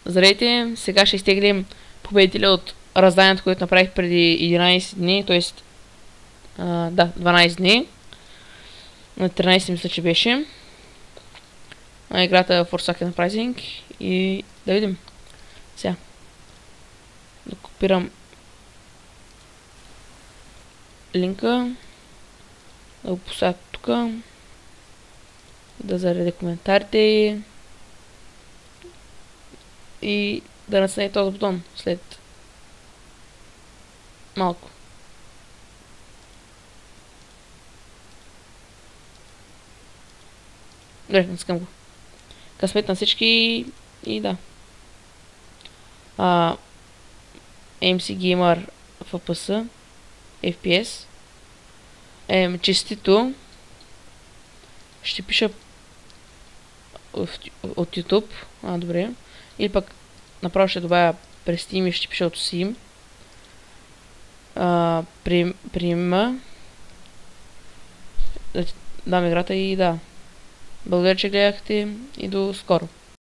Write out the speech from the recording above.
Здравейте, сега ще изтеглим победителя от разданието, което направих преди 11 дни, т.е. да, 12 дни. На 13 мисля, че беше. На играта Forsaken Uprising и да видим. Сега. Да копирам линка. Да го поставя тук. Да заредя коментарите и да натисне този бутон след малко. Добре, натискам го. Късмет на всички и да. MC Gamer FPS FPS честито. Ще пиша от YouTube. Добре. Или пък направо ще добавя през Steam и ще пиша от Steam. Приема. Да дам играта и да. Благодаря, че гледахте и до скоро.